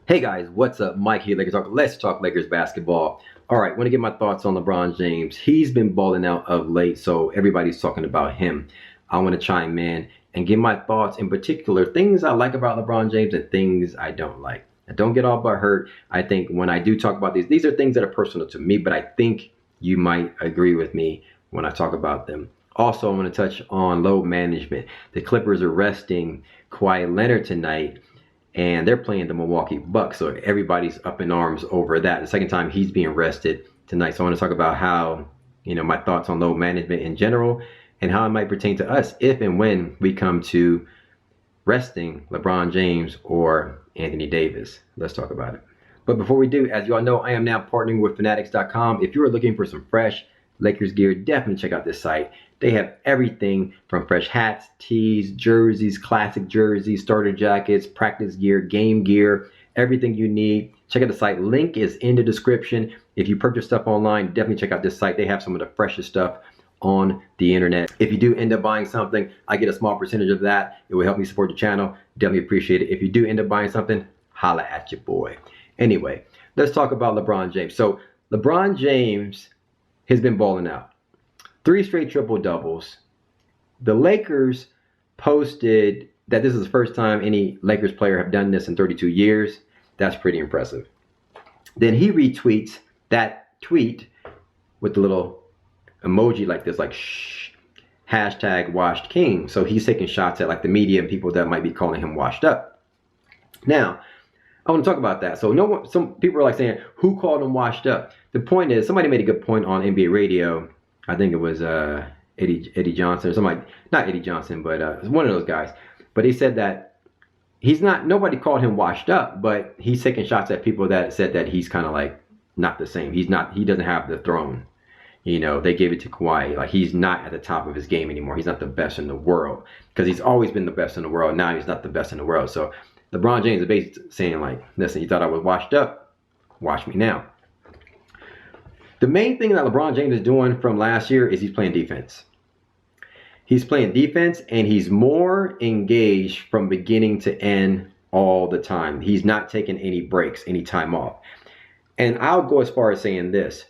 Hey guys, what's up? Mike here, Lakers Talk. Let's talk Lakers basketball. All right, want to get my thoughts on LeBron James. He's been balling out of late, so everybody's talking about him. I want to chime in and give my thoughts, in particular, things I like about LeBron James and things I don't like. And don't get all but hurt. I think when I do talk about these are things that are personal to me, but I think you might agree with me when I talk about them. Also, I want to touch on load management. The Clippers are resting Kawhi Leonard tonight, and they're playing the Milwaukee Bucks. So everybody's up in arms over that. The second time he's being rested tonight. So I want to talk about how, my thoughts on load management in general and how it might pertain to us if and when we come to resting LeBron James or Anthony Davis. Let's talk about it. But before we do, as you all know, I am now partnering with Fanatics.com. If you are looking for some fresh Lakers gear, definitely check out this site. They have everything from fresh hats, tees, jerseys, classic jerseys, starter jackets, practice gear, game gear, everything you need. Check out the site. Link is in the description. If you purchase stuff online, definitely check out this site. They have some of the freshest stuff on the internet. If you do end up buying something, I get a small percentage of that. It will help me support the channel. Definitely appreciate it. If you do end up buying something, holla at your boy. Anyway, let's talk about LeBron James. So LeBron James has been balling out. 3 straight triple doubles. The Lakers posted that this is the first time any Lakers player have done this in 32 years. That's pretty impressive. Then he retweets that tweet with the little emoji like this, like shh, hashtag washed king. So he's taking shots at like the media and people that might be calling him washed up. Now, I want to talk about that. So some people are like saying, who called him washed up? The point is, somebody made a good point on NBA radio. I think it was Eddie Johnson or somebody, not Eddie Johnson, but one of those guys. But he said that nobody called him washed up, but he's taking shots at people that said that he's kind of like not the same. He doesn't have the throne. They gave it to Kawhi. Like, he's not at the top of his game anymore. He's not the best in the world because he's always been the best in the world. Now he's not the best in the world. So LeBron James is basically saying, like, listen, you thought I was washed up? Watch me now. The main thing that LeBron James is doing from last year is he's playing defense. He's playing defense, and he's more engaged from beginning to end all the time. He's not taking any breaks, any time off. And I'll go as far as saying this.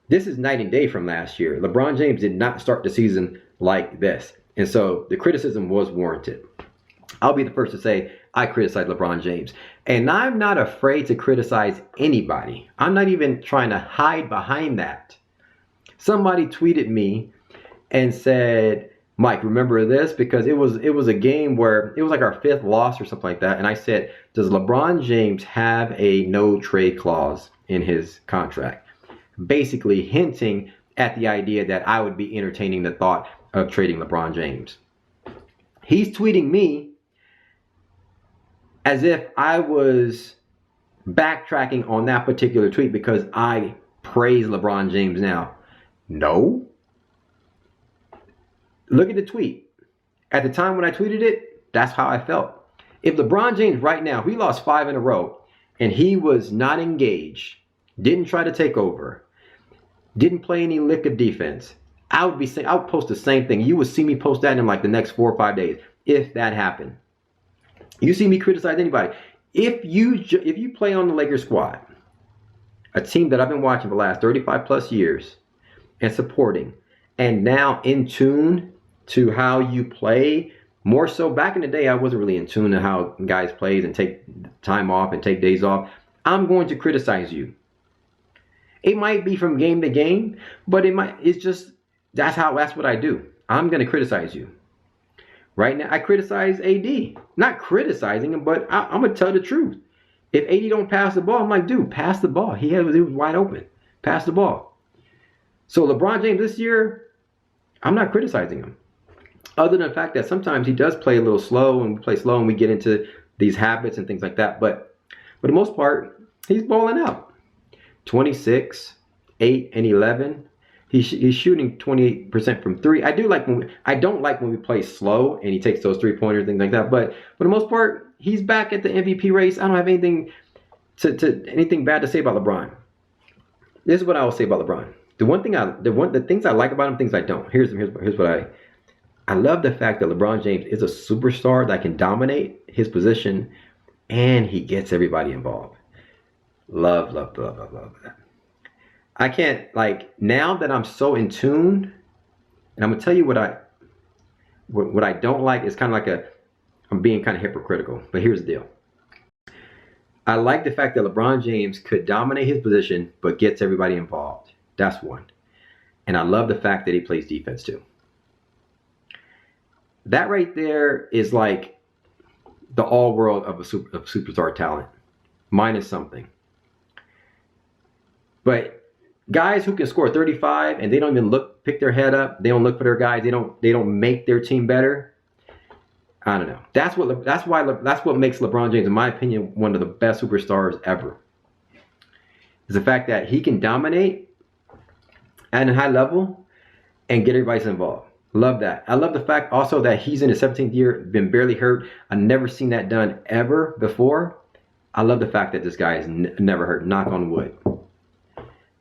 This is night and day from last year. LeBron James did not start the season like this. And so the criticism was warranted. I'll be the first to say I criticize LeBron James. And I'm not afraid to criticize anybody. I'm not even trying to hide behind that. Somebody tweeted me and said, Mike, remember this? Because it was a game where it was like our 5th loss or something like that. And I said, does LeBron James have a no trade clause in his contract? Basically hinting at the idea that I would be entertaining the thought of trading LeBron James. He's tweeting me as if I was backtracking on that particular tweet because I praise LeBron James now. No. Look at the tweet. At the time when I tweeted it, that's how I felt. If LeBron James right now, if we lost 5 in a row and he was not engaged, didn't try to take over, didn't play any lick of defense, I would post the same thing. You would see me post that in like the next 4 or 5 days if that happened. You see me criticize anybody. If you play on the Lakers squad, a team that I've been watching for the last 35 plus years and supporting, and now in tune to how you play, more so back in the day, I wasn't really in tune to how guys plays and take time off and take days off. I'm going to criticize you. It might be from game to game, but that's what I do. I'm going to criticize you. Right now, I criticize AD. Not criticizing him, but I'm going to tell the truth. If AD don't pass the ball, I'm like, dude, pass the ball. He was wide open. Pass the ball. So LeBron James this year, I'm not criticizing him. Other than the fact that sometimes he does play a little slow, and we play slow, and we get into these habits and things like that. But for the most part, he's balling out. 26, 8, and 11. He's shooting 28% from 3. I don't like when we play slow and he takes those 3-pointers, things like that. But for the most part, he's back at the MVP race. I don't have anything anything bad to say about LeBron. This is what I will say about LeBron. The things I like about him, things I don't. Here's what I love the fact that LeBron James is a superstar that can dominate his position and he gets everybody involved. Love, love, love, love, love that. I can't, like, now that I'm so in tune, and I'm gonna tell you what I don't like is kind of like I'm being kind of hypocritical, but here's the deal. I like the fact that LeBron James could dominate his position, but gets everybody involved. That's one. And I love the fact that he plays defense too. That right there is like the all world of superstar talent, minus something. But guys who can score 35 and they don't even pick their head up, they don't look for their guys, they don't make their team better. I don't know. That's what makes LeBron James, in my opinion, one of the best superstars ever. Is the fact that he can dominate at a high level and get everybody involved. Love that. I love the fact also that he's in his 17th year, been barely hurt. I've never seen that done ever before. I love the fact that this guy is never hurt. Knock on wood.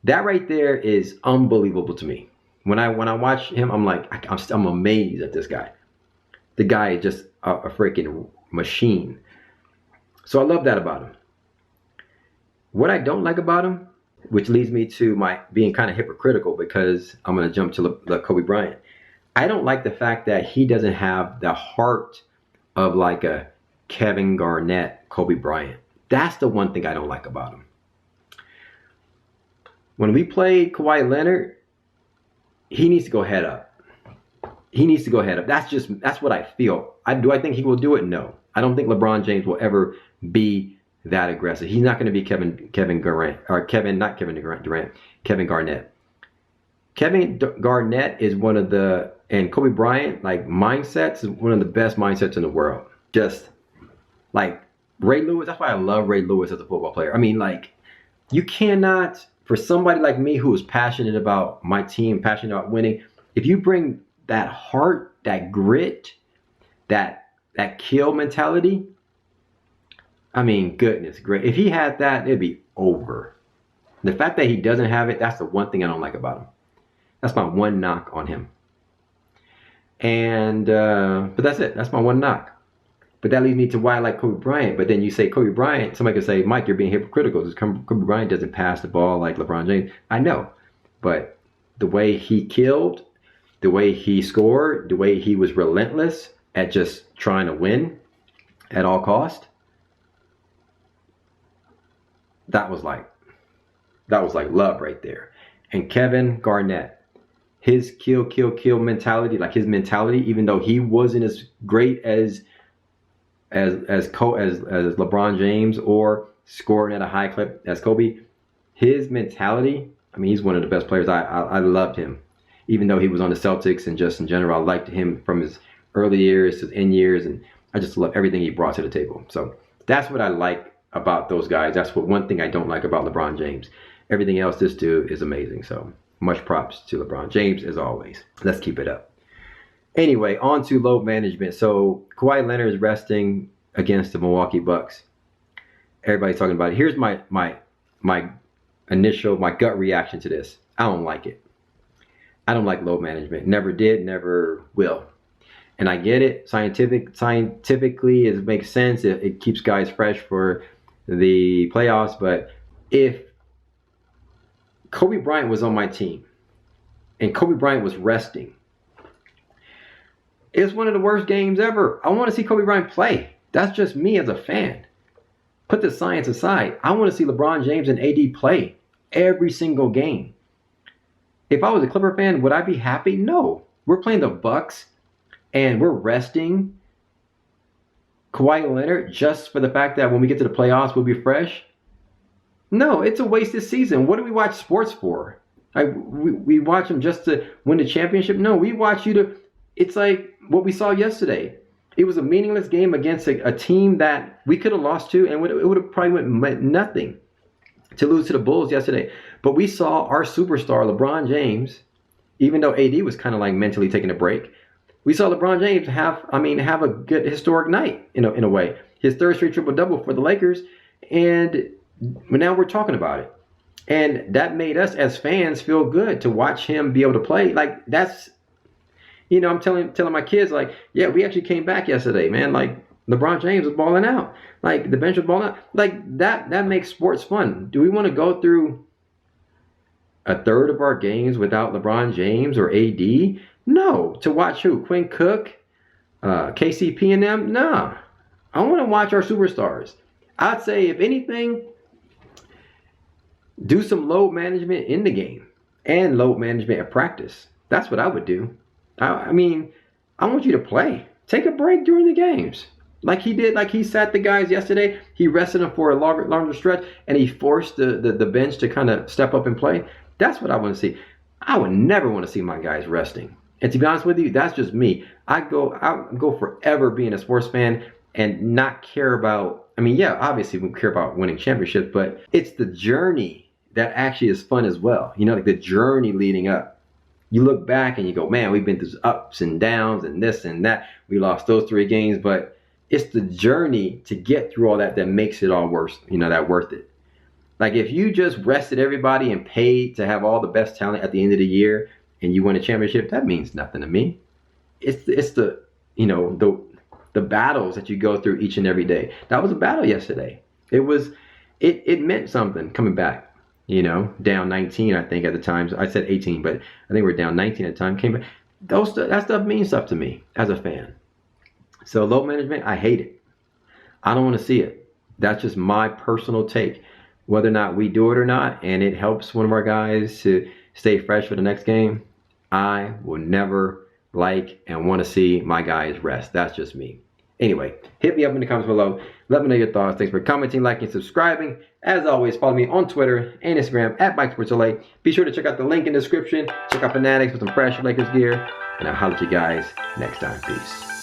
That right there is unbelievable to me. When I watch him, I'm like, I'm amazed at this guy. The guy is just a freaking machine. So I love that about him. What I don't like about him, which leads me to my being kind of hypocritical, because I'm going to jump to Kobe Bryant. I don't like the fact that he doesn't have the heart of like a Kevin Garnett, Kobe Bryant. That's the one thing I don't like about him. When we play Kawhi Leonard, he needs to go head up. He needs to go head up. That's what I feel. Do I think he will do it? No. I don't think LeBron James will ever be that aggressive. He's not going to be Kevin Garnett. Kevin Garnett. Kevin Garnett is one of the, and Kobe Bryant, like, mindsets, is one of the best mindsets in the world. Just like Ray Lewis. That's why I love Ray Lewis as a football player. I mean, like, you cannot, for somebody like me who is passionate about my team, passionate about winning, if you bring that heart, that grit, that kill mentality, I mean, goodness, great. If he had that, it'd be over. The fact that he doesn't have it, that's the one thing I don't like about him. That's my one knock on him. And but that's it. That's my one knock. But that leads me to why I like Kobe Bryant. But then you say Kobe Bryant, somebody could say, Mike, you're being hypocritical because Kobe Bryant doesn't pass the ball like LeBron James. I know. But the way he killed, the way he scored, the way he was relentless at just trying to win at all cost, that was like love right there. And Kevin Garnett, his kill mentality, like his mentality, even though he wasn't as great as LeBron James or scoring at a high clip as Kobe, his mentality, I mean, he's one of the best players. I loved him. Even though he was on the Celtics and just in general, I liked him from his early years to his end years, and I just love everything he brought to the table. So that's what I like about those guys. That's one thing I don't like about LeBron James. Everything else, this dude is amazing. So much props to LeBron James as always. Let's keep it up. Anyway, on to load management. So Kawhi Leonard is resting against the Milwaukee Bucks. Everybody's talking about it. Here's my gut reaction to this. I don't like it. I don't like load management. Never did, never will. And I get it. Scientifically, it makes sense. It keeps guys fresh for the playoffs. But if Kobe Bryant was on my team and Kobe Bryant was resting, it's one of the worst games ever. I want to see Kobe Bryant play. That's just me as a fan. Put the science aside. I want to see LeBron James and AD play every single game. If I was a Clipper fan, would I be happy? No. We're playing the Bucks and we're resting Kawhi Leonard just for the fact that when we get to the playoffs, we'll be fresh. No, it's a wasted season. What do we watch sports for? We watch them just to win the championship? No, we watch you to... It's like what we saw yesterday. It was a meaningless game against a team that we could have lost to, and it would have probably meant nothing to lose to the Bulls yesterday. But we saw our superstar, LeBron James, even though AD was kind of like mentally taking a break, we saw LeBron James have a good historic night in a way. His third straight triple-double for the Lakers, and now we're talking about it. And that made us as fans feel good to watch him be able to play. Like, that's, I'm telling my kids, like, yeah, we actually came back yesterday, man. Like, LeBron James was balling out. Like the bench was balling out. Like that makes sports fun. Do we want to go through a third of our games without LeBron James or AD? No. To watch who? Quinn Cook, KCP and them? Nah. I want to watch our superstars. I'd say, if anything, do some load management in the game and load management at practice. That's what I would do. I mean, I want you to play. Take a break during the games. Like he did, like he sat the guys yesterday. He rested them for a longer stretch, and he forced the bench to kind of step up and play. That's what I want to see. I would never want to see my guys resting. And to be honest with you, that's just me. I'll go forever being a sports fan and not care about, I mean, yeah, obviously we care about winning championships, but it's the journey that actually is fun as well. You know, like the journey leading up. You look back and you go, man, we've been through ups and downs and this and that. We lost those 3 games, but it's the journey to get through all that makes it all worth it. Like if you just rested everybody and paid to have all the best talent at the end of the year and you win a championship, that means nothing to me. It's the battles that you go through each and every day. That was a battle yesterday. It meant something coming back. You know, down 19, I think at the time. I said 18, but I think we're down 19 at the time. Came back. That stuff means stuff to me as a fan. So load management, I hate it. I don't want to see it. That's just my personal take. Whether or not we do it or not, and it helps one of our guys to stay fresh for the next game, I will never like and want to see my guys rest. That's just me. Anyway, hit me up in the comments below. Let me know your thoughts. Thanks for commenting, liking, subscribing. As always, follow me on Twitter and Instagram at MikeSportsLA. Be sure to check out the link in the description. Check out Fanatics with some fresh Lakers gear. And I'll holler at you guys next time. Peace.